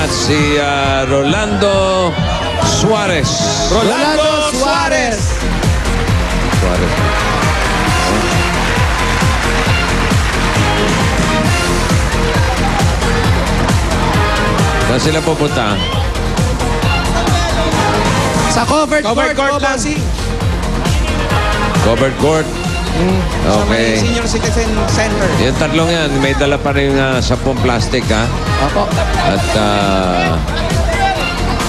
at si Rolando Suarez. Rolando Suarez. Suarez. Saan sila pupunta? Sa covered court lang. Covered court. Sa Okay. may Senior Citizen Center. Yung tatlong yan, may dala pa rin 10 plastic, ha? Opo. At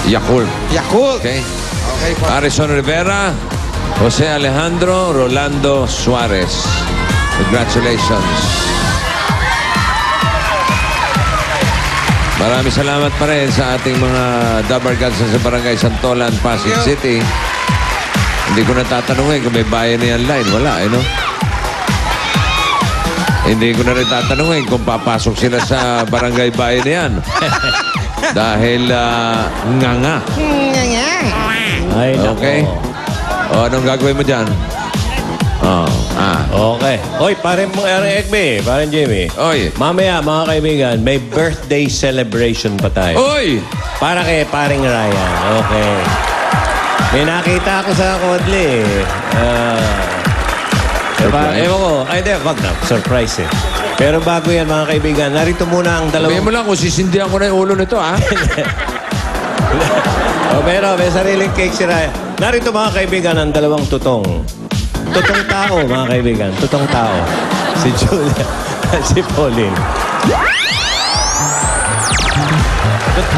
Yakult. Yakult. Okay? Okay po. Harrison Rivera, Jose Alejandro, Rolando Suarez. Congratulations. Maraming salamat pa rin sa ating mga Dabarkads sa Barangay Santolan, Pasig City. Hindi ko natatanungin kung may bayan na yan line. Wala, no? Hindi ko na rin tatanungin kung papasok sila sa barangay bayan na yan. Dahil nga. Ay, nako. Okay? O, anong gagawin mo dyan? Okay. Oy, parang Ekbe, parang Jimmy. Oy. Mamaya, mga kaibigan, may birthday celebration pa tayo. Oy! Para kay paring Ryan. Okay. May nakita ako sa Kodli. Ewan ko. Ay, di. Wag na. Surprise eh. Pero bago yan, mga kaibigan, narito muna ang Sabihin mo dalawang... lang kung sisindihan ko na yung ulo nito, ha? Pero may sariling cake si Ryan. Narito, mga kaibigan, ang dalawang tutong. Tutong tao, mga kaibigan. Tutong tao. Si Julia at si Pauline.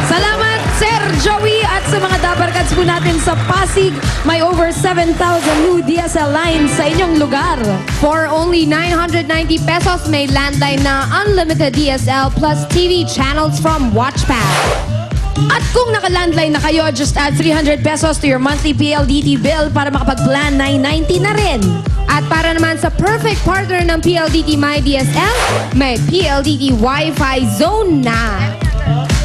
Salamat, Sir Joey, at sa mga Dabarkads po natin sa Pasig. May over 7,000 new DSL lines sa inyong lugar. For only 990 pesos, may landline na unlimited DSL plus TV channels from WatchPad. At kung naka-landline na kayo, just add 300 pesos to your monthly PLDT bill para makapag-plan 990 na rin. At para naman sa perfect partner ng PLDT MyDSL, may PLDT Wi-Fi Zone na.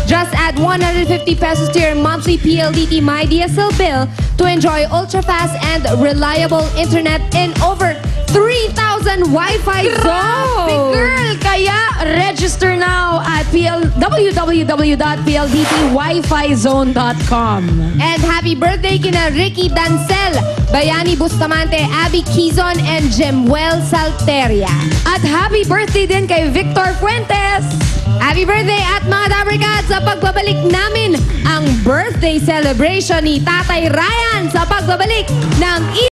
Just add 150 pesos to your monthly PLDT MyDSL bill to enjoy ultra-fast and reliable internet in over 3,000 Wi-Fi zones. Girl, kaya register now at www.pldtwifizone.com. And happy birthday kina Ricky Dancel, Bayani Bustamante, Abby Quizon, and Jemuel Salteria. At happy birthday din kay Victor Fuentes. Happy birthday at mga Dabarkads sa pagbabalik namin ang birthday celebration ni Tatay Ryan sa pagbabalik ng